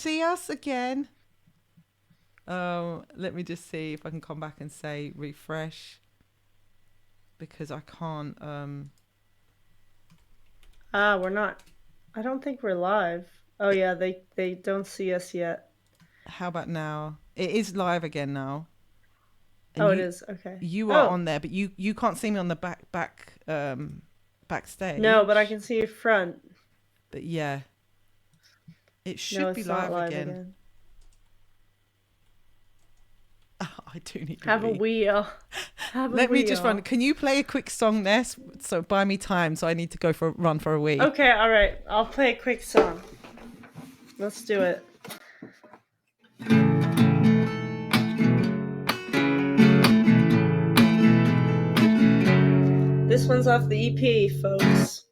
see us again? Let me just see if I can come back and say refresh because I can't. We're not. I don't think we're live. Oh yeah, they don't see us yet. How about now? It is live again now, and Oh, it is. Okay. you are Oh, on there, but you can't see me on the no, but I backstage. can see your front. But yeah, it No, should be it's not live live again. again. I do need a Have a wee. wheel. Have a Let me just run. wheel. Can you play a quick song, Ness? So buy me time. So I need to go for a run for a wee. Okay, all right. I'll play a quick song. Let's do it. This one's off the EP, folks.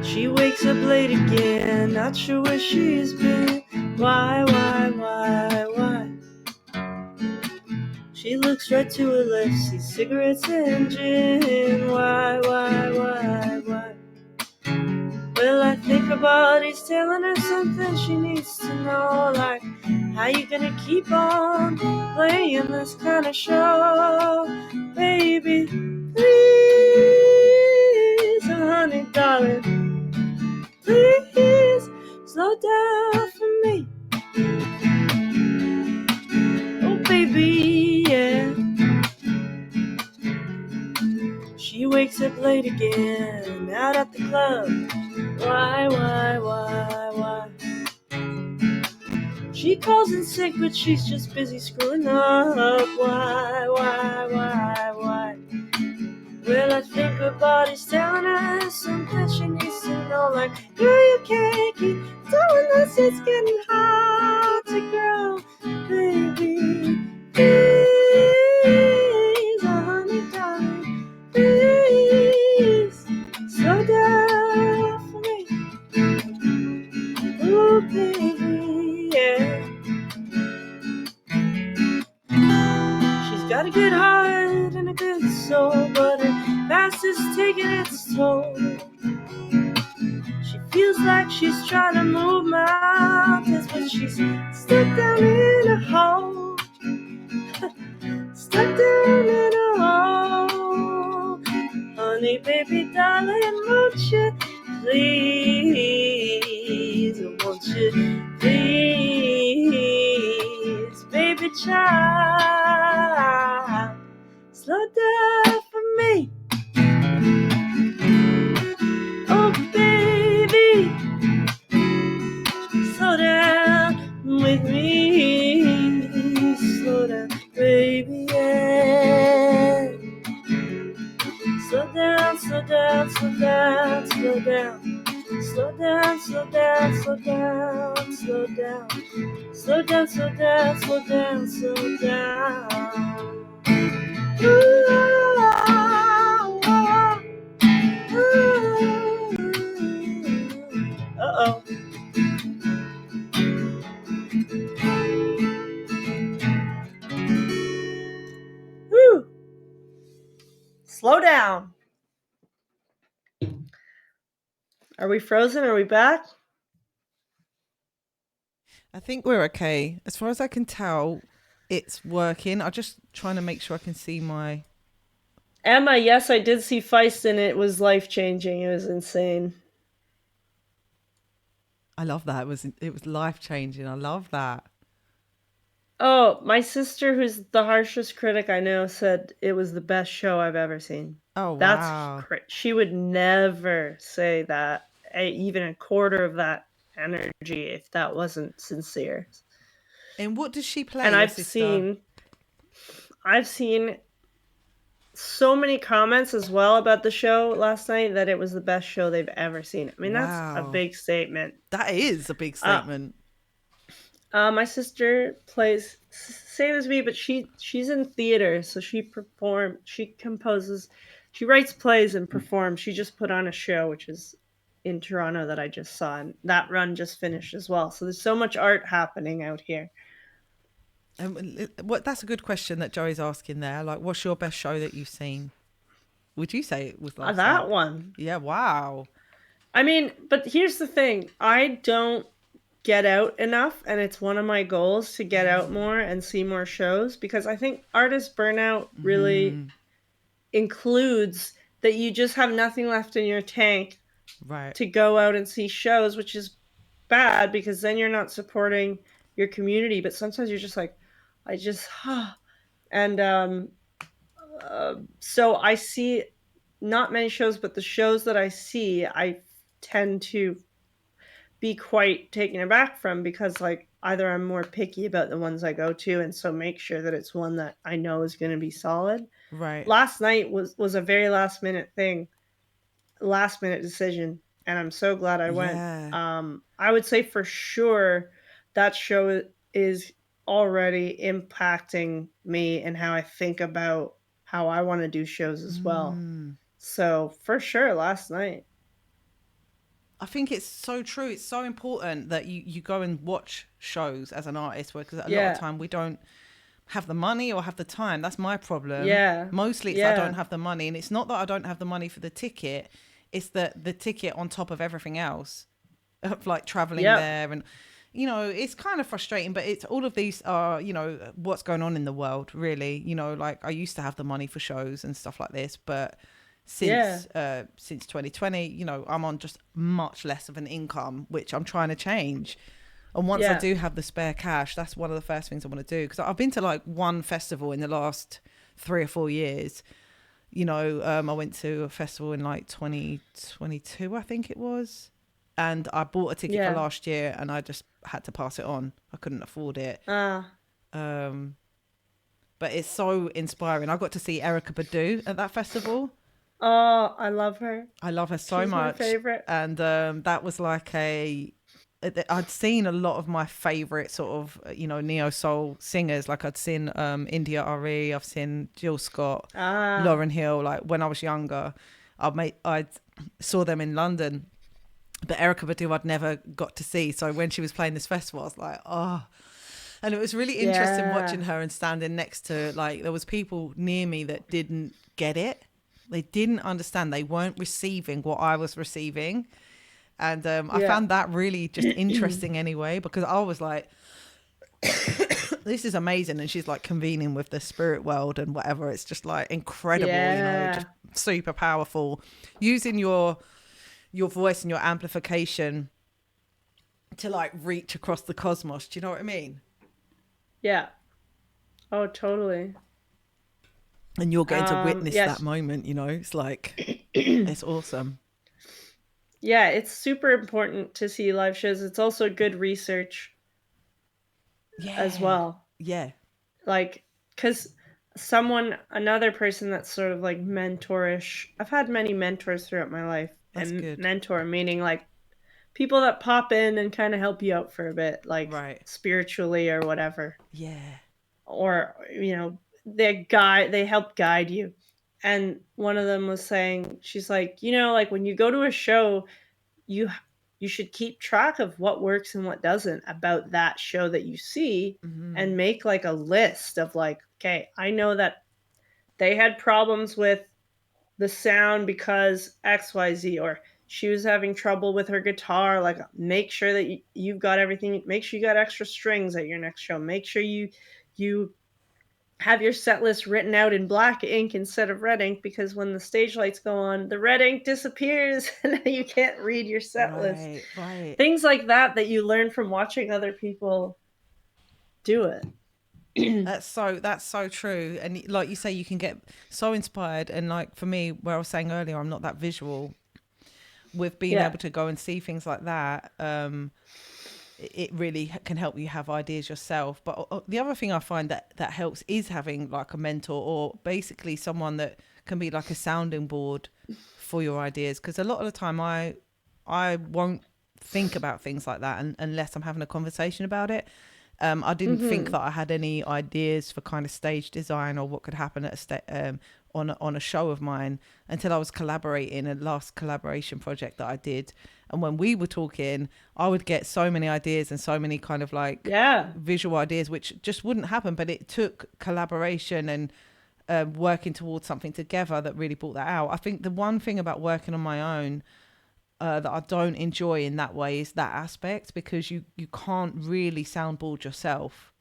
She wakes up late again, not sure where she's been. Why? She looks right to her left, sees cigarettes and gin. Why? Well, I think her body's telling her something she needs to know, like, how you gonna keep on playing this kind of show? Baby, please, oh, honey, darling, please, slow down for me. Oh, baby, yeah. She wakes up late again, out at the club. Why? She calls in sick, but she's just busy screwing up. Why? Well, I think her body's telling her something she needs to know, like, girl, you can't keep doing this, it's getting hard to grow, baby. Please, oh, honey, darling, please, slow down for me. Ooh, baby, yeah. She's got a good heart and a good soul, but her past is taking its toll. She feels like she's trying to move mountains, but she's stuck down in a hole. Stuck down in a hole. Honey, baby, darling, won't you please, won't you please, baby child, slow down for me. Oh, baby, slow down with me. Slow down, baby, yeah. Slow down, slow down, slow down, slow down. Slow down, slow down, slow down, slow down. Slow down, slow down, slow down, slow down. Ooh, uh-oh. Woo. Slow down. Are we frozen? Are we back? I think we're okay. As far as I can tell, it's working. I'm just trying to make sure I can see my. Emma, yes, I did see Feist and it was life-changing. It was insane. I love that. It was life changing. I love that. Oh, my sister, who's the harshest critic I know, said it was the best show I've ever seen. Oh That's wow. she would never say that, even a quarter of that energy, if that wasn't sincere. And what does she play? And Your sister? I've seen so many comments as well about the show last night that it was the best show they've ever seen. I mean, that's a Wow. big statement. That is a big Uh, statement. My sister plays same as me, but she's in theater, so she composes, she writes plays and performs. She just put on a show, which is in Toronto that I just saw, and that run just finished as well. So there's so much art happening out here. What? That's a good question that Joey's asking there. Like, what's your best show that you've seen? Would you say it was last That night? one. Yeah. Wow. I mean, but here's the thing: I don't get out enough, and it's one of my goals to get out more and see more shows, because I think artist burnout really includes that you just have nothing left in your tank Right. to go out and see shows, which is bad because then you're not supporting your community. But sometimes you're just like, I just, and so I see not many shows, but the shows that I see, I tend to be quite taken aback from, because like either I'm more picky about the ones I go to, and so make sure that it's one that I know is going to be solid. Right. Last night was a very last minute decision, and I'm so glad I went. Yeah. I would say for sure that show is already impacting me and how I think about how I want to do shows as well. Mm. So for sure, last night. I think it's so true. It's so important that you go and watch shows as an artist, because a lot of Yeah, time we don't have the money or have the time. That's my problem. yeah, Mostly it's I don't yeah, have the money, and it's not that I don't have the money for the ticket. It's that the ticket on top of everything else, of like traveling yep, there, and it's kind of frustrating. But it's all of these are what's going on in the world, really. Like I used to have the money for shows and stuff like this, but yeah, since 2020, I'm on just much less of an income, which I'm trying to change. And once I yeah, do have the spare cash, that's one of the first things I want to do. Because I've been to like one festival in the last 3 or 4 years. I went to a festival in like 2022, I think it was. And I bought a ticket for yeah. last year and I just had to pass it on. I couldn't afford it. Ah, Um, but it's so inspiring. I got to see Erica Badu at that festival. oh, I love her. I love her so She's my much. favorite. And that was like I'd seen a lot of my favorite sort of neo soul singers. Like I'd seen India Ari, I've seen Jill Scott, Ah, Lauryn Hill. Like when I was younger, I saw them in London, but Erica Badu I'd never got to see. So when she was playing this festival, I was like, oh. And it was really interesting yeah, watching her and standing next to, like, there was people near me that didn't get it. They didn't understand. They weren't receiving what I was receiving. And I yeah. found that really just interesting anyway, because I was like, this is amazing. And she's like convening with the spirit world and whatever. It's just like incredible, Yeah. just super powerful. Using your voice and your amplification to like reach across the cosmos. Do you know what I mean? Yeah. Oh, totally. And you're getting to witness that Yes. moment, It's like, it's awesome. Yeah, it's super important to see live shows. It's also good research as Yeah. well. Yeah. Like, because another person that's sort of like mentorish. I've had many mentors throughout my life, That's and good. mentor meaning like people that pop in and kind of help you out for a bit, like Right. spiritually or whatever, Yeah. or they help guide you. And one of them was saying, she's like, like when you go to a show, you you should keep track of what works and what doesn't about that show that you see, Hmm. and make like a list of like, okay, I know that they had problems with the sound because XYZ, or she was having trouble with her guitar. Like, make sure that you've got everything. Make sure you got extra strings at your next show. Make sure you have your set list written out in black ink instead of red ink, because when the stage lights go on, the red ink disappears and you can't read your set list. Right. Right. Things like that you learn from watching other people do it. That's so true. And like you say, you can get so inspired. And like for me, where I was saying earlier, I'm not that visual. With being Yeah. able to go and see things like that, it really can help you have ideas yourself. But the other thing I find that helps is having like a mentor, or basically someone that can be like a sounding board for your ideas. Because a lot of the time I won't think about things like that unless I'm having a conversation about it. I didn't think Mm-hmm. that I had any ideas for kind of stage design or what could happen at on a show of mine until I was collaborating a last collaboration project that I did. And when we were talking, I would get so many ideas and so many kind of like Yeah. visual ideas, which just wouldn't happen. But it took collaboration and working towards something together that really brought that out. I think the one thing about working on my own, that I don't enjoy in that way is that aspect, because you can't really soundboard yourself,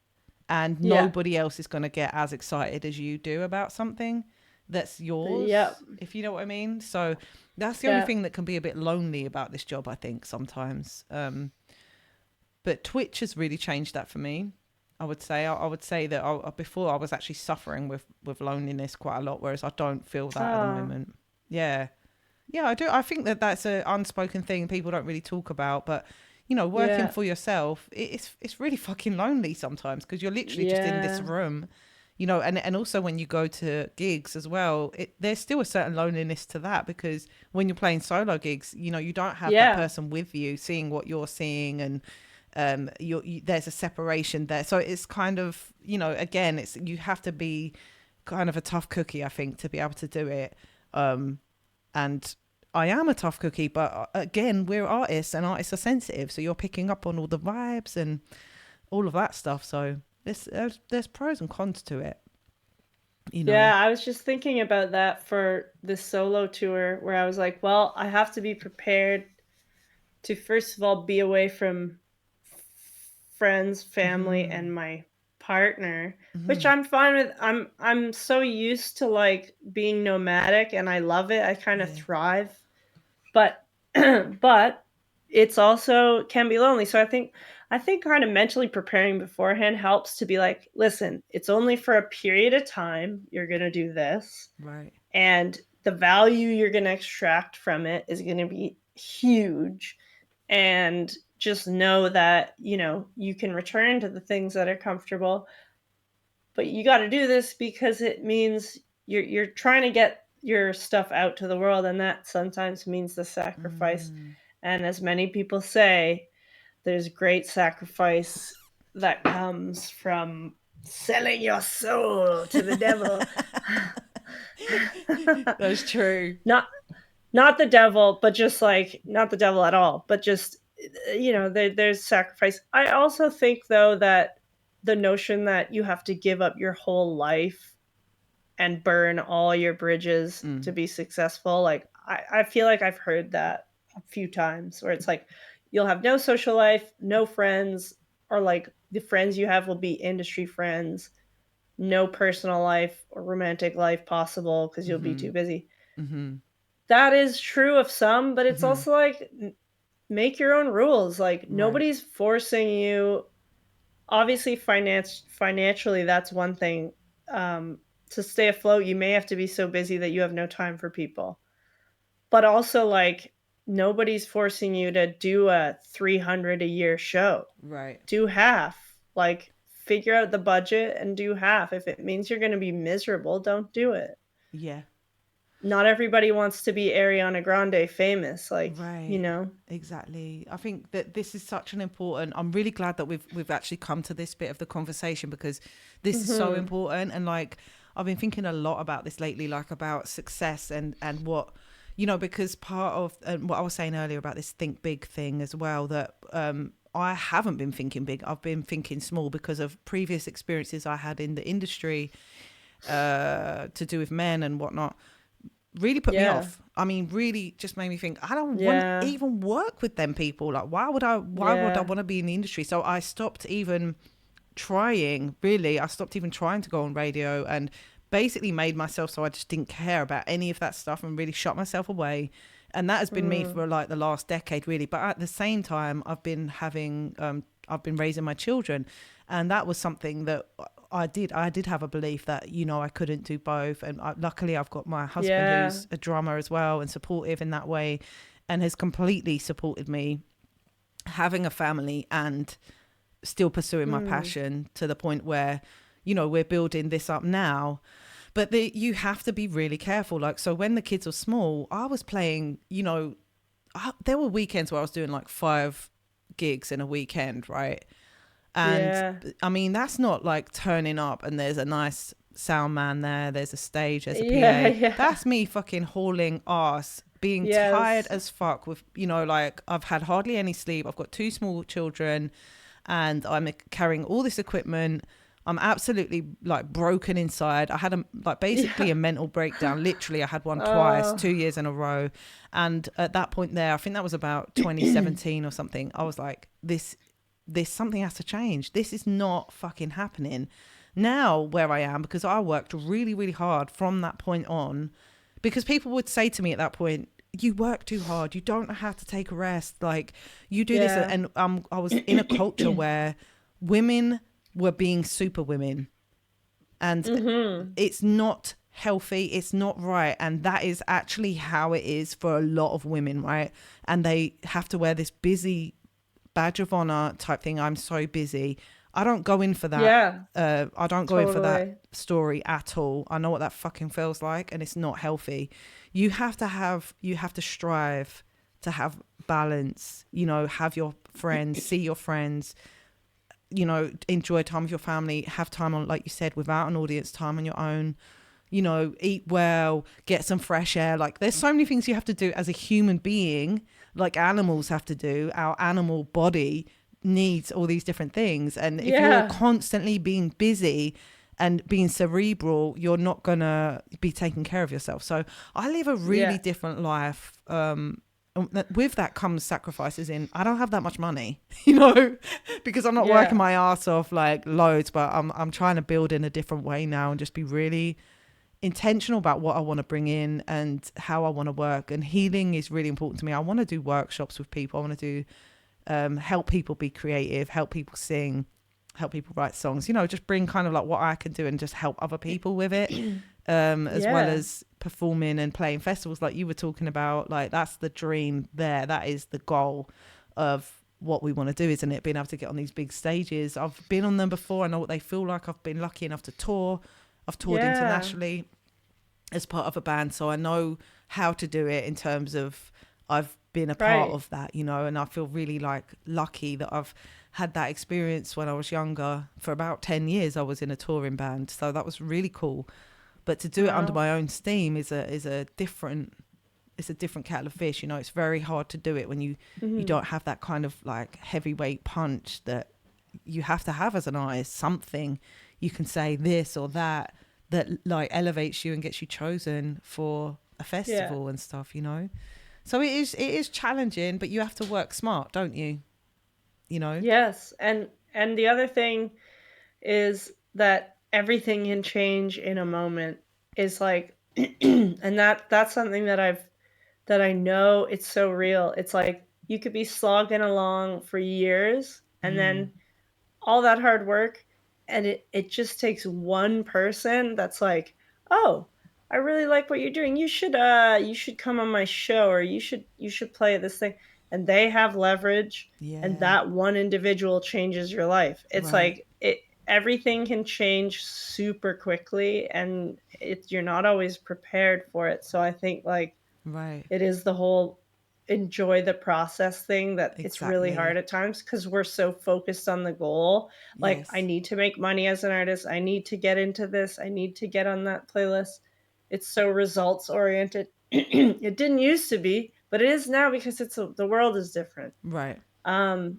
and Yeah. nobody else is going to get as excited as you do about something that's Yep. yours, if you know what I mean. So that's the only Yeah. thing that can be a bit lonely about this job, I think, sometimes. But Twitch has really changed that for me. I would say that before I was actually suffering with loneliness quite a lot, whereas I don't feel that at the Oh, moment. Yeah. Yeah, I do. I think that that's an unspoken thing people don't really talk about. But working yeah. for yourself, it's really fucking lonely sometimes, because you're literally just in this Yeah. room. And also when you go to gigs as well, there's still a certain loneliness to that, because when you're playing solo gigs, you don't have that Yeah. person with you seeing what you're seeing, and there's a separation there. So it's kind of, again, you have to be kind of a tough cookie, I think, to be able to do it. And I am a tough cookie, but again, we're artists, and artists are sensitive, so you're picking up on all the vibes and all of that stuff. So there's pros and cons to it, you know. Yeah, I was just thinking about that for this solo tour where I was like, well, I have to be prepared to first of all be away from friends, family, Mm-hmm. and my partner, which Mm-hmm. I'm fine with. I'm so used to like being nomadic and I love it. I kind of Yeah. thrive. But but it's also can be lonely. So I think kind of mentally preparing beforehand helps to be like, listen, it's only for a period of time you're going to do this, Right. and the value you're going to extract from it is going to be huge. And just know that, you can return to the things that are comfortable, but you got to do this because it means you're trying to get your stuff out to the world, and that sometimes means the sacrifice. Mm. And as many people say, there's great sacrifice that comes from selling your soul to the devil. That's true. not not the devil, but just like not the devil at all, but just there's sacrifice. I also think though that the notion that you have to give up your whole life and burn all your bridges to Mm. be successful, like I feel like I've heard that a few times where it's like you'll have no social life, no friends, or like the friends you have will be industry friends, no personal life or romantic life possible because you'll be Mm-hmm. too busy. Mm-hmm. That is true of some, but it's Mm-hmm. also like make your own rules. Like Right. nobody's forcing you. Obviously, financially, that's one thing. To stay afloat, you may have to be so busy that you have no time for people. But also, like nobody's forcing you to do a 300 a year show. Right. Do half. Like figure out the budget and do half. If it means you're going to be miserable, don't do it. Yeah. Not everybody wants to be Ariana Grande famous, Right. Exactly. I think that this is such an important. I'm really glad that we've actually come to this bit of the conversation, because this is so Mhm. important. And like I've been thinking a lot about this lately, like about success and what, because part of what I was saying earlier about this think big thing as well, that I haven't been thinking big. I've been thinking small because of previous experiences I had in the industry, to do with men and whatnot, really put me Yeah. off. I mean, really just made me think, I don't want to Yeah. even work with them people. Like, why would I Yeah. want to be in the industry? So I stopped even trying, really. I stopped even trying to go on radio, and basically made myself so I just didn't care about any of that stuff, and really shut myself away. And that has been me Mm. for like the last decade, really. But at the same time, I've been raising my children, and that was something that I did have a belief that I couldn't do both. And luckily I've got my husband Yeah. who's a drummer as well, and supportive in that way, and has completely supported me having a family and still pursuing my Mm. passion, to the point where we're building this up now. But you have to be really careful. Like, so when the kids were small, I was playing, there were weekends where I was doing like 5 gigs in a weekend, right? And Yeah. I mean, that's not like turning up and there's a nice sound man there, there's a stage, there's a Yeah. PA. Yeah. That's me fucking hauling ass, being tired Yes. as fuck with, like I've had hardly any sleep. I've got 2 small children, and I'm carrying all this equipment. I'm absolutely like broken inside. I had basically Yeah. a mental breakdown. Literally, I had one twice, Uh, 2 years in a row. And at that point there, I think that was about 2017 or something. I was like, this something has to change. This is not fucking happening. Now where I am, because I worked really, really hard from that point on, because people would say to me at that point, you work too hard. You don't know how to take a rest. Like you do this. yeah. And I was in a culture where women were being super women, and Mm-hmm. it's not healthy, it's not right, and that is actually how it is for a lot of women, right? And they have to wear this busy badge of honor type thing. I'm so busy. I don't go in for that. Yeah. I don't go in for that Totally. story at all. I know what that fucking feels like, and it's not healthy. You have to strive to have balance, have your friends, see your friends, enjoy time with your family, have time on, like you said, without an audience, time on your own, eat well, get some fresh air. Like there's so many things you have to do as a human being, like animals have to do. Our animal body needs all these different things. And if you're Yeah. constantly being busy and being cerebral, you're not gonna be taking care of yourself. So I live a really Yeah. different life. With that comes sacrifices in I don't have that much money, because I'm not working Yeah. my ass off like loads, but I'm trying to build in a different way now and just be really intentional about what I want to bring in and how I want to work. And healing is really important to me. I want to do workshops with people. I want to do help people be creative, help people sing, help people write songs, just bring kind of like what I can do and just help other people with it, as well Yeah. as performing and playing festivals like you were talking about. Like that's the dream there. That is the goal of what we want to do, isn't it? Being able to get on these big stages. I've been on them before. I know what they feel like. I've been lucky enough to tour. I've toured Yeah. internationally as part of a band, so I know how to do it in terms of I've been a part Right. of that, and I feel really like lucky that I've had that experience when I was younger. For about 10 years I was in a touring band, so that was really cool. But to do it under Wow. my own steam is a different, it's a different kettle of fish. It's very hard to do it when you Mm-hmm. don't have that kind of like heavyweight punch that you have to have as an artist. Something you can say this or that like elevates you and gets you chosen for a Yeah. festival and stuff. So it is challenging, but you have to work smart, don't you? you know Yes. And the other thing is that everything can change in a moment is like and that's something that I know it's so real. It's like you could be slogging along for years and mm, then all that hard work and it just takes one person that's like, "Oh, I really like what you're doing. You should come on my show or you should play this thing." And they have leverage and yeah, that one individual changes your life. It's right, like it everything can change super quickly and you're not always prepared for it. So I think like right, it is the whole enjoy the process thing that it's really hard exactly, at times because we're so focused on the goal. Like, I yes, need to make money as an artist. I need to get into this. I need to get on that playlist. It's so results oriented. It didn't used to be, but it is now because the world is different. right, Um,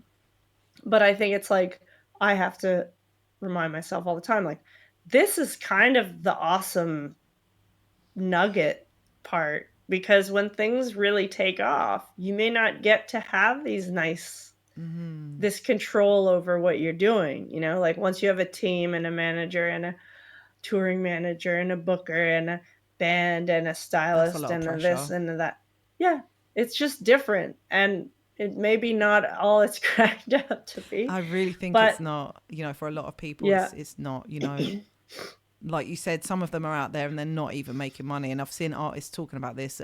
but I think it's like I have to remind myself all the time, like, this is kind of the awesome nugget part because when things really take off, you may not get to have mm-hmm. this control over what you're doing, like once you have a team and a manager and a touring manager and a booker and a band and a That's a stylist lot of and a this pressure. and a that. Yeah, it's just different and it may be not all it's cracked out to be, I really think it's but not, for a lot of people yeah. it's not, like you said, some of them are out there and they're not even making money. And I've seen artists talking about this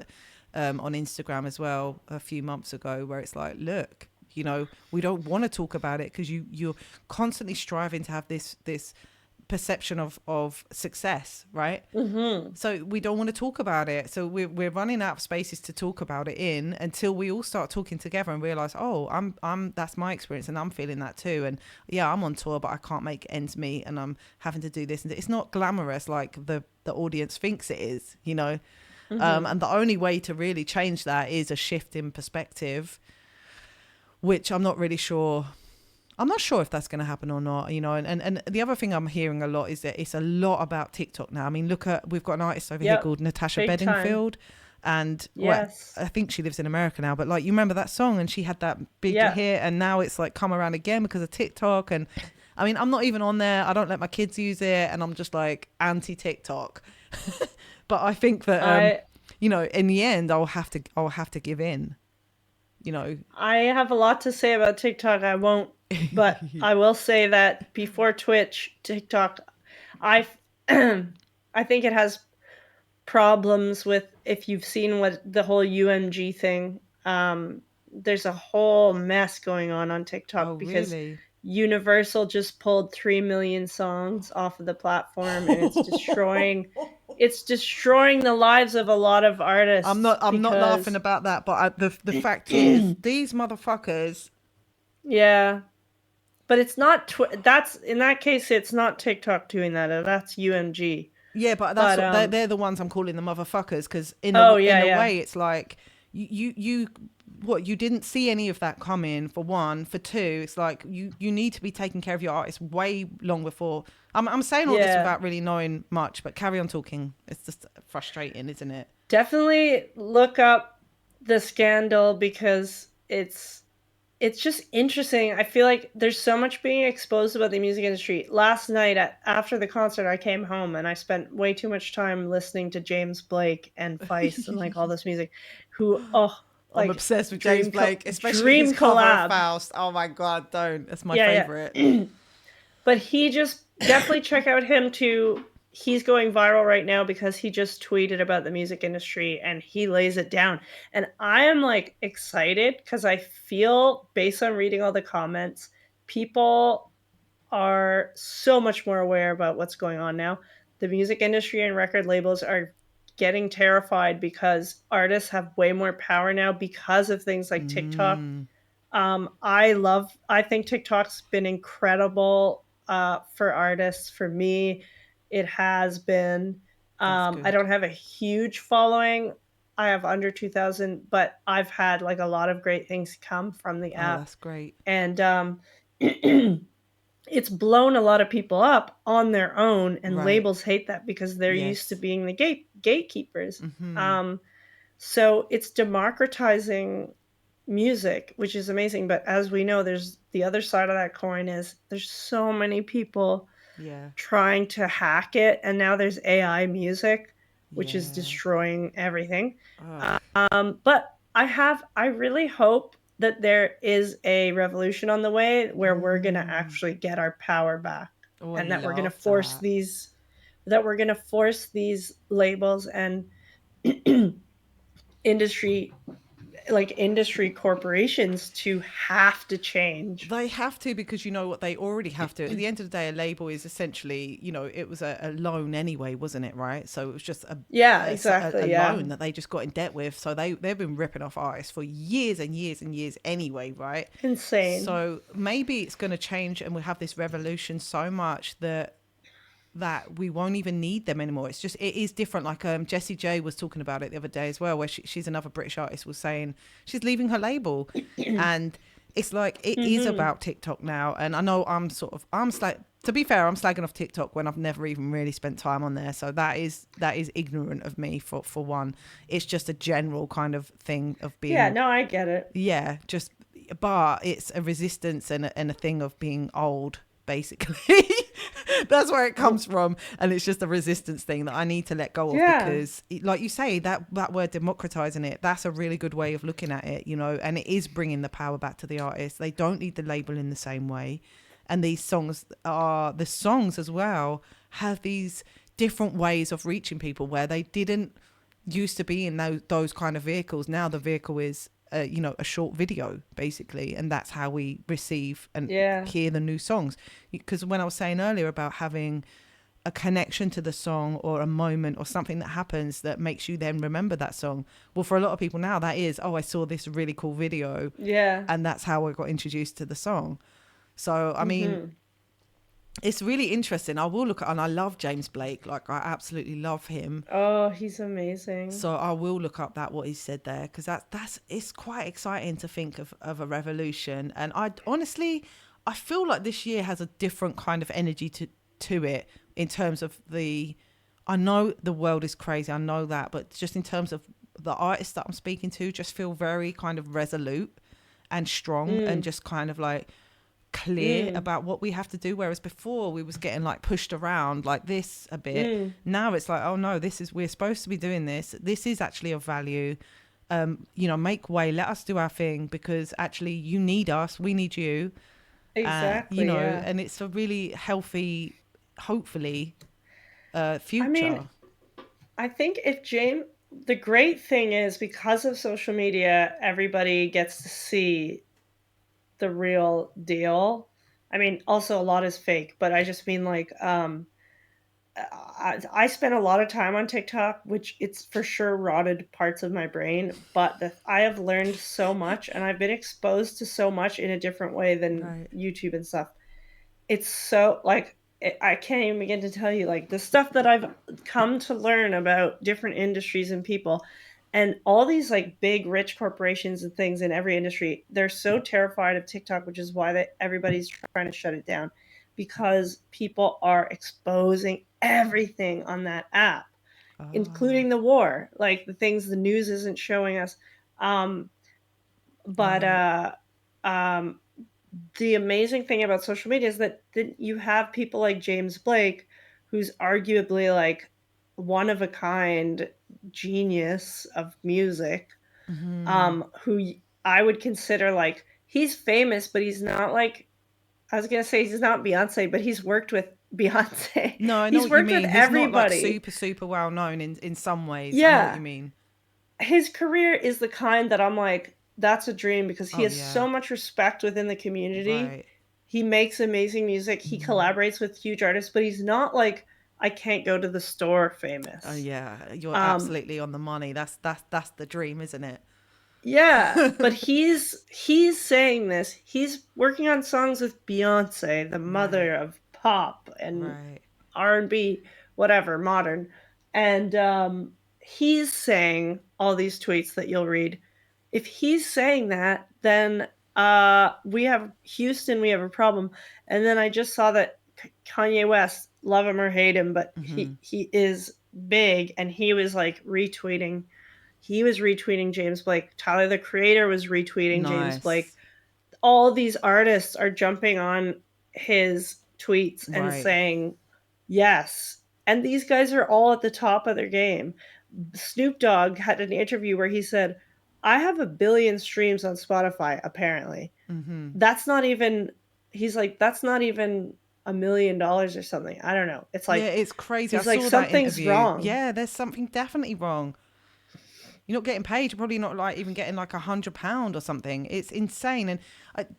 on Instagram as well a few months ago, where it's like, look, we don't want to talk about it because you're constantly striving to have this perception of success, right? Mhm. So we don't want to talk about it. So we're running out of spaces to talk about it in until we all start talking together and realize, oh, I'm that's my experience and I'm feeling that too. And yeah, I'm on tour, but I can't make ends meet and I'm having to do this. And it's not glamorous like the audience thinks it is. Mhm. And the only way to really change that is a shift in perspective, which I'm not really sure I'm not sure if that's going to happen or not, you know. And the other thing I'm hearing a lot is that it's a lot about TikTok now. I mean, we've got an artist over here Yep. called Natasha Big time. Bedingfield, and well, Yes. I think she lives in America now. But like, you remember that song, and she had that big Yeah. hit, and now it's like come around again because of TikTok. And I mean, I'm not even on there. I don't let my kids use it, and I'm just like anti TikTok. But I think that I you know, in the end, I'll have to give in. You know. I have a lot to say about TikTok. I won't, but I will say that before Twitch, TikTok, I I think it has problems with, if you've seen what the whole UMG thing, there's a whole mess going on Oh, TikTok because really? Universal just pulled 3 million songs off of the platform, and it's destroying the lives of a lot of artists I'm not laughing because about that, but the fact is, these motherfuckers. yeah. But it's not that's in that case it's not TikTok doing that. That's UMG. Yeah, but that's But what they're the ones I'm calling the motherfuckers, because oh in yeah, a yeah. way it's like you what, you didn't see any of that coming, for one. For two, it's like you need to be taking care of your artists way long before. I'm saying all this Yeah. without really knowing much, but carry on talking. It's just frustrating, isn't it? Definitely look up the scandal because it's just interesting. I feel like there's so much being exposed about the music industry. Last night after the concert, I came home and I spent way too much time listening to James Blake and Feist and like all this music. Who I'm like obsessed with James Blake, especially his dream cover of collab. Faust. Oh my god, don't! That's my Yeah, favorite. yeah. But he just definitely check out him too. He's going viral right now because he just tweeted about the music industry and he lays it down. And I am like excited because I feel, based on reading all the comments, people are so much more aware about what's going on now. The music industry and record labels are getting terrified because artists have way more power now because of things like TikTok. Mm, I think TikTok's been incredible for artists. For me, it has been. that's I good. don't have a huge following. I have under 2,000, but I've had like a lot of great things come from the Oh, app. that's great. And it's blown a lot of people up on their own, and Right. labels hate that because they're used to Yes. being the gatekeepers. Mm-hmm. Um, so it's democratizing music, which is amazing. But as we know, there's the other side of that coin is there's so many people Yeah. trying to hack it, and now there's AI music, which is Yeah. destroying everything. Ugh. But I really hope that there is a revolution on the way where we're gonna Mm. actually get our power back, Oh, I and that love that. we're gonna force these labels and industry industry corporations to have to change. They have to, because you know what, they already have to. At the end of the day, a label is essentially, you know, it was a loan anyway, wasn't it? Right. So it was just Yeah, a exactly. Yeah. loan that they just got in debt with. So they've been ripping off artists for years and years and years anyway, right? Insane. So maybe it's going to change, and we'll have this revolution so much that we won't even need them anymore. It's just, it is different. Like Jessie J was talking about it the other day as well, where she's another British artist, was saying she's leaving her label, and it's like it is Mhm. about TikTok now. And I know to be fair, I'm slagging off TikTok when I've never even really spent time on there. So that is ignorant of me, for one. It's just a general kind of thing of Yeah, being, no, I get it. yeah, just, but it's a resistance and a thing of being old, basically. That's where it comes from, and it's just a resistance thing that I need to let go of, Yeah. because like you say, that word democratizing it, that's a really good way of looking at it, you know. And it is bringing the power back to the artist. They don't need the label in the same way, and the songs as well have these different ways of reaching people where they didn't used to be in those kind of vehicles. Now the vehicle is you know, a short video basically, and that's how we receive and Yeah. hear the new songs. Because when I was saying earlier about having a connection to the song, or a moment or something that happens that makes you then remember that song, well, for a lot of people now, that is, oh, I saw this really cool video, Yeah. and that's how I got introduced to the song. So I mean, Mhm. it's really interesting. I will look at, and I love James Blake, like I absolutely love him. Oh, he's amazing. So I will look up what he said there, because that's it's quite exciting to think of a revolution. And I honestly, I feel like this year has a different kind of energy to it in terms of the. I know the world is crazy. I know that, but just in terms of the artists that I'm speaking to, just feel very kind of resolute and strong and Mm, just kind of like clear mm, about what we have to do. Whereas before we was getting like pushed around like this a bit. mm. Now it's like, oh no, this is we're supposed to be doing this. This is actually of value. Make way, let us do our thing because actually you need us, we need you. Exactly, yeah. And it's a really healthy, hopefully, I mean, future. I think if James, the great thing is because of social media, everybody gets to see the real deal. I mean, also a lot is fake, but I just mean like I spend a lot of time on TikTok, which it's for sure rotted parts of my brain, but I have learned so much and I've been exposed to so much in a different way than Right. YouTube and stuff. It's so like I can't even begin to tell you like the stuff that I've come to learn about different industries and people and all these like big rich corporations and things in every industry. They're so terrified of TikTok, which is why everybody's trying to shut it down because people are exposing everything on that app, Ah, including the war, like the things the news isn't showing us. Um, but right. um, the amazing thing about social media is that you have people like James Blake, who's arguably like one of a kind genius of music, Hmm. I would consider like he's famous, but he's not like I was gonna say he's not Beyonce, but he's worked with Beyonce. No, I know He's what you worked with mean. He's not like everybody. super, super well known in some ways. I know what you Yeah, mean. his career is the kind that I'm like, that's a dream because he Oh, has yeah. so much respect within the community. Right. He makes amazing music. He collaborates with huge artists, but he's not like I can't go to the store Oh, famous. yeah. You're Um, absolutely on the money. That's the dream, isn't it? yeah, but he's saying this. He's working on songs with Beyonce, the Right. mother of pop and Right. R&B, whatever, modern. And he's saying all these tweets that you'll read. If he's saying that, then we have Houston, we have a problem. And then I just saw that Kanye West, love him or hate him, but Hmm. he is big and he was retweeting James Blake. Tyler the Creator was retweeting James Blake. Nice. All these artists are jumping on his tweets and Right. saying yes. And these guys are all at the top of their game. Snoop Dogg had an interview where he said, I have 1 billion streams on Spotify, apparently. Hmm. That's not even, he's like, that's not even $1 million or something. I don't know. It's Yeah, like, it's crazy. I he's like, saw that something's interview. wrong. Yeah, there's something definitely wrong. You're not getting paid. You're probably not like even getting like £100 or something. It's insane, and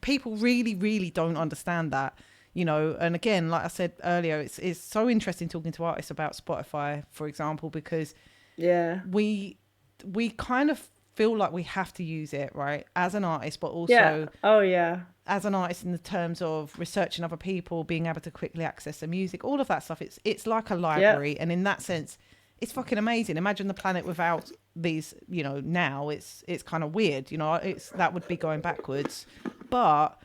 people really, really don't understand that. And again, like I said earlier, it's so interesting talking to artists about Spotify, for example, because Yeah. we we kind of feel like we have to use it, right, as an artist, but Yeah. also Oh, yeah. as an artist in the terms of researching other people, being able to quickly access their music, all of that stuff. It's like a Yep. library, and in that sense, it's fucking amazing. Imagine the planet without these. Now it's kind of weird. It's that would be going backwards, but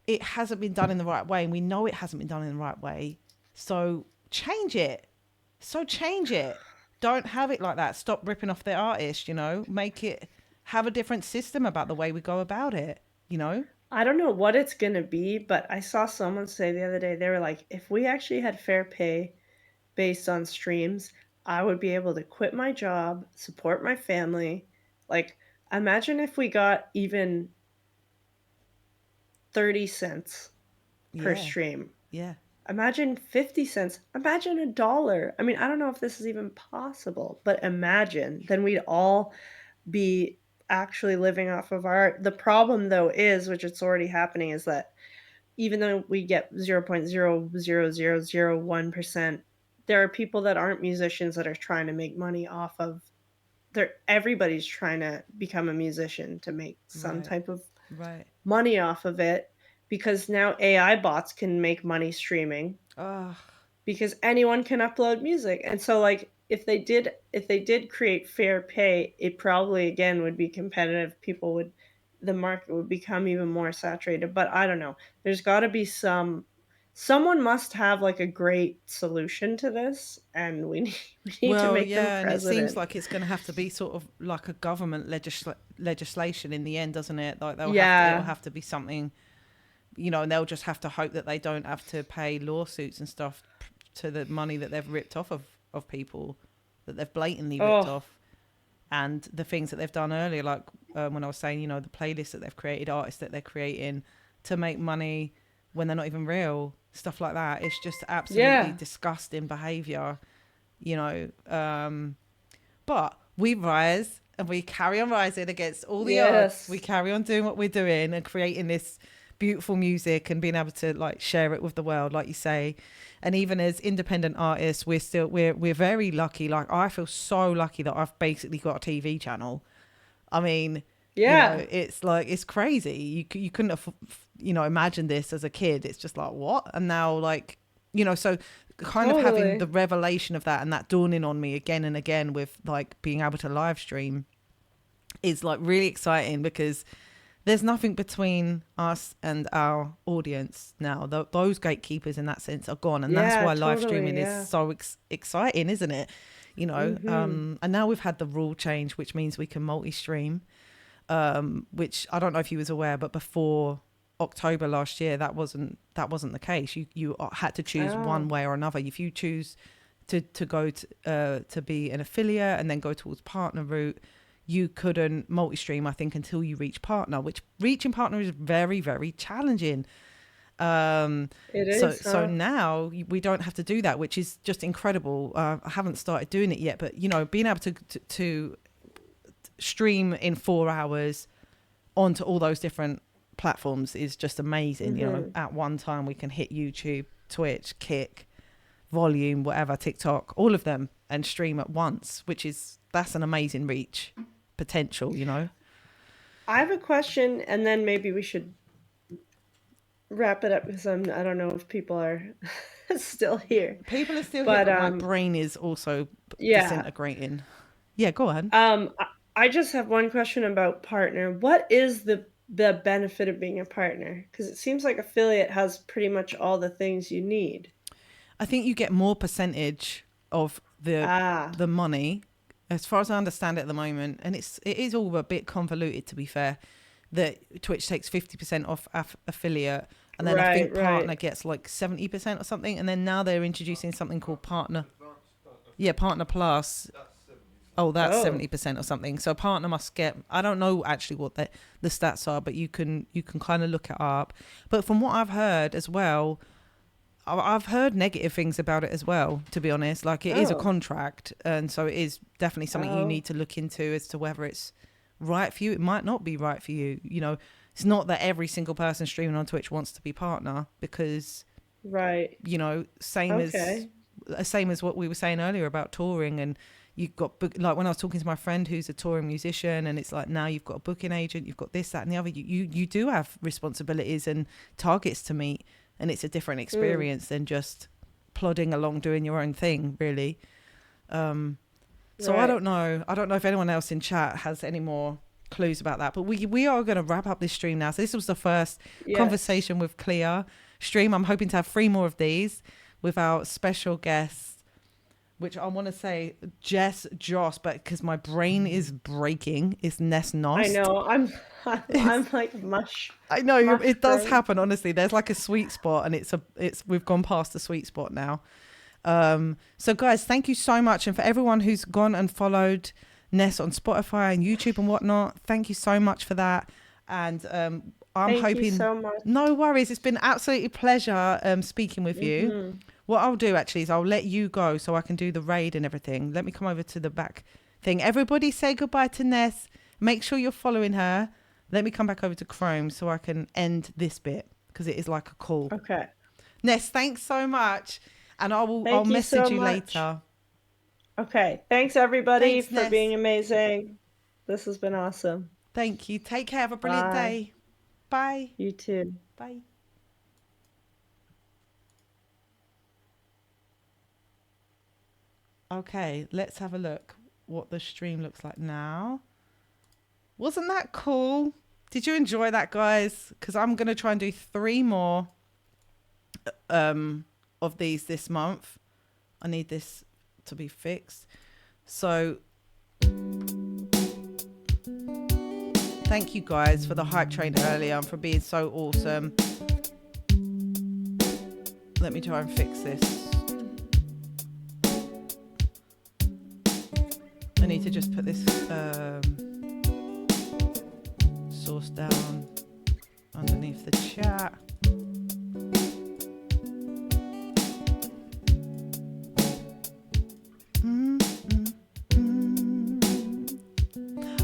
it hasn't been done in the right way, and we know it hasn't been done in the right way. So change it. So change it. Don't have it like that. Stop ripping off the artist. Make it have a different system about the way we go about it. You know. I don't know what it's gonna be, but I saw someone say the other day, they were like, if we actually had fair pay based on streams, I would be able to quit my job, support my family. Like, imagine if we got even 30 cents per Yeah. stream. Yeah. Imagine 50 cents. Imagine $1. I mean, I don't know if this is even possible, but imagine. Then we'd all be actually living off of art. The problem, though, is, which it's already happening, is that even though we get 0.00001%, there are people that aren't musicians that are trying to make money off of everybody's trying to become a musician to make some Right. type of Right. money off of it because now AI bots can make money streaming Oh, because anyone can upload music. And so like if they did create fair pay, it probably again would be competitive. People would the market would become even more saturated. But I don't know. There's got to be someone must have like a great solution to this, and we need, we need to Well, make them yeah, and it seems president. like it's going to have to be sort of like a government legislation in the end, doesn't it? Like it'll Yeah. have to be something, and they'll just have to hope that they don't have to pay lawsuits and stuff to the money that they've ripped off of people, that they've blatantly ripped Oh, off, and the things that they've done earlier, like when I was saying, the playlists that they've created, artists that they're creating to make money when they're not even real, stuff like that. It's just absolutely yeah. disgusting behaviour, you know. But we rise and we carry on rising against all the odds. We Yes. carry on doing what we're doing and creating this beautiful music and being able to like share it with the world, like you say. And even as independent artists, we're very lucky. Like I feel so lucky that I've basically got a TV channel. I mean, Yeah. it's like it's crazy. You couldn't have imagine this as a kid. It's just like what? And now like so kind of having the Totally. revelation of that and that dawning on me again and again with like being able to live stream is like really exciting because there's nothing between us and our audience now. Those gatekeepers in that sense are gone, and that's Yeah, why live totally. streaming is Yeah. so exciting, isn't it? Mhm. And now we've had the rule change, which means we can multi-stream, which I don't know if you was aware, but before October last year, that wasn't the case. You had to choose one Oh. way or another. If you choose to go to be an affiliate and then go towards partner route, you couldn't multi-stream, I think, until you reach partner, which reaching partner is very, very challenging. Um, It so is, so huh? now we don't have to do that, which is just incredible. I haven't started doing it yet, but being able to stream in 4 hours onto all those different platforms is just amazing. Mhm. At one time we can hit YouTube, Twitch, Kick, Volume, whatever, TikTok, all of them, and stream at once, that's an amazing reach potential. I have a question, and then maybe we should wrap it up because I don't know if people are still here. People are still here, But but my brain is also yeah. disintegrating. Yeah, go on. I just have one question about partner. What is the benefit of being a partner? Because it seems like affiliate has pretty much all the things you need. I think you get more percentage of Ah, the money, as far as I understand it at the moment, and it is all a bit convoluted, to be fair. That Twitch takes 50% off affiliate, and then I right, think partner right. gets like 70% or something, and then now they're introducing something called partner. Yeah, partner plus. Oh, that's Oh, 70% or something. So partner must get. I don't know actually what the stats are, but you can kind of look it up. But from what I've heard as well, I've heard negative things about it as well, to be honest. Like it is a oh, contract, and so it is definitely something you oh, need to look into as to whether it's right for you. It might not be right for you. It's not that every single person streaming on Twitch wants to be partner because right. same as Okay. same as what we were saying earlier about touring, and you've got like when I was talking to my friend who's a touring musician, and it's like now you've got a booking agent, you've got this, that, and the other. You do have responsibilities and targets to meet, and it's a different Mm, experience than just plodding along doing your own thing, really. So I right. don't know. I don't know if anyone else in chat has any more clues about that. But we are going to wrap up this stream now. So this was the first Yes. conversation with Clea stream. I'm hoping to have 3 more of these with our special guests, which I want to say Jess Joss, but because my brain is breaking, is Ness I Nost. know. I'm It's, like mush, I know mush it does brain. happen. Honestly, there's like a sweet spot, and it's we've gone past the sweet spot now. So guys, thank you so much. And for everyone who's gone and followed Ness on Spotify and YouTube and whatnot, thank you so much for that. And I'm Thank you hoping, so much. no worries. It's been absolutely pleasure speaking with you. Mhm. What I'll do actually is I'll let you go so I can do the raid and everything. Let me come over to the back thing. Everybody say goodbye to Ness. Make sure you're following her. Let me come back over to Chrome so I can end this bit because it is like a call. Okay. Ness, thanks so much. And I'll Thank you so message you much. later. Okay. Thanks everybody Thanks, for being Ness. amazing. This has been awesome. Thank you. Take care. Have a brilliant Bye. day. Bye. You too. Bye. Okay, let's have a look what the stream looks like now. Wasn't that cool? Did you enjoy that, guys? Because I'm going to try and do 3 more of these this month. I need this to be fixed. So thank you guys for the hype train earlier and for being so awesome. Let me try and fix this. I need to just put this source down underneath the chat.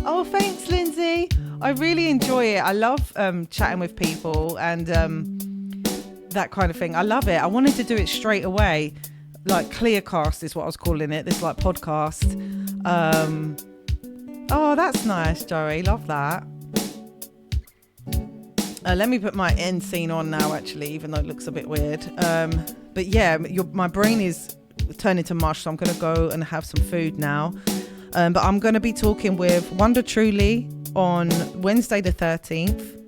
Oh, thanks, Lindsay. I really enjoy it. I love chatting with people and that kind of thing. I love it. I wanted to do it straight away. Like Clearcast is what I was calling it. This like podcast. Oh, that's nice, Joey. Love that. Let me put my end scene on now, actually, even though it looks a bit weird. But yeah, my brain is turning to mush, so I'm going to go and have some food now. But I'm going to be talking with Wonder Truly on Wednesday the 13th.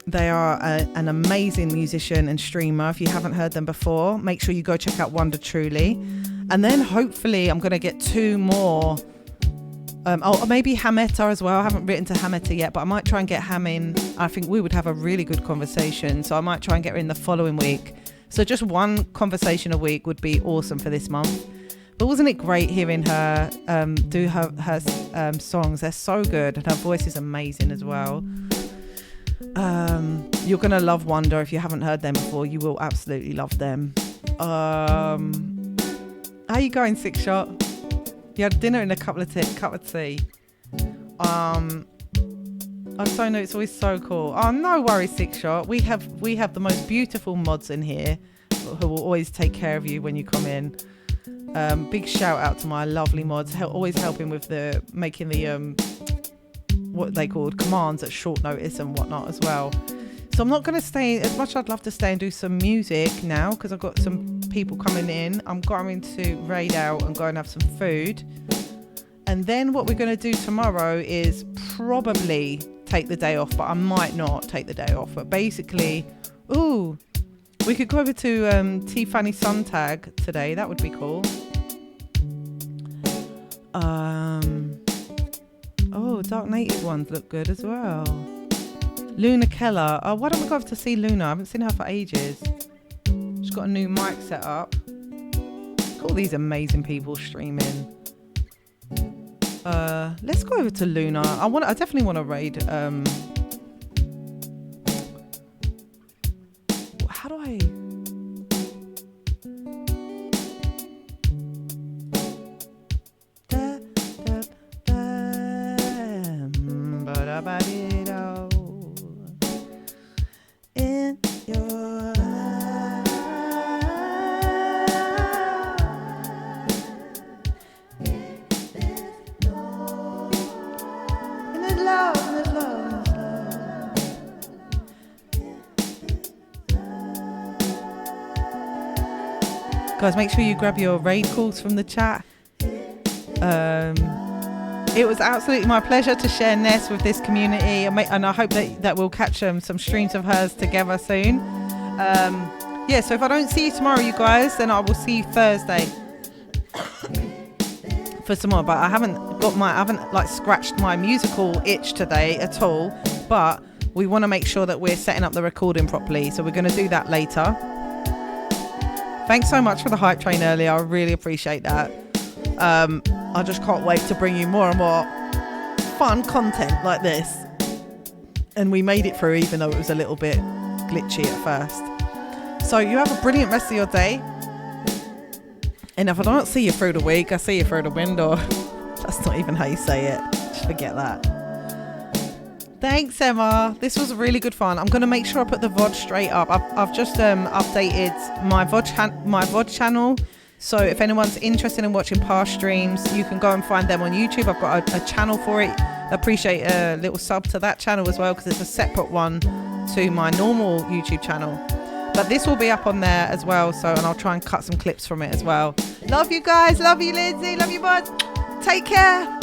They are an amazing musician and streamer. If you haven't heard them before, make sure you go check out Wonder Truly. And then hopefully I'm going to get 2 more. Or maybe Hametta as well. I haven't written to Hametta yet, but I might try and get Ham in. I think we would have a really good conversation. So I might try and get her in the following week. So just 1 conversation a week would be awesome for this month. But wasn't it great hearing her do her songs? They're so good. And her voice is amazing as well. You're going to love Wonder. If you haven't heard them before, you will absolutely love them. How you going, Six Shot? You had dinner and a cup of tea. I so know it's always so cool. Oh, no worries, Six Shot. We have the most beautiful mods in here who will always take care of you when you come in. Big shout out to my lovely mods, always helping with making the what they called commands at short notice and whatnot as well. So I'm not going to stay as much. I'd love to stay and do some music now because I've got some people coming in. I'm going to raid out and go and have some food. And then what we're going to do tomorrow is probably take the day off, but I might not take the day off. But basically, we could go over to Tiffany Suntag today. That would be cool. Dark Native ones look good as well. Luna Keller. Oh, why don't we go over to see Luna? I haven't seen her for ages. She's got a new mic set up. All these amazing people streaming. Let's go over to Luna. I definitely want to raid. How do I? In your eyes. Guys, make sure you grab your raid calls from the chat. It was absolutely my pleasure to share Ness with this community, and I hope that we'll catch some streams of hers together soon. So if I don't see you tomorrow, you guys, then I will see you Thursday for some more. But I haven't scratched my musical itch today at all. But we want to make sure that we're setting up the recording properly, so we're going to do that later. Thanks so much for the hype train earlier. I really appreciate that. I just can't wait to bring you more and more fun content like this. And we made it through, even though it was a little bit glitchy at first. So you have a brilliant rest of your day. And if I don't see you through the week, I see you through the window. That's not even how you say it. Just forget that. Thanks, Emma. This was really good fun. I'm going to make sure I put the VOD straight up. I've just updated my VOD channel. So if anyone's interested in watching past streams, you can go and find them on YouTube. I've got a channel for it. I appreciate a little sub to that channel as well, because it's a separate one to my normal YouTube channel. But this will be up on there as well. And I'll try and cut some clips from it as well. Love you guys. Love you, Lindsay. Love you, bud. Take care.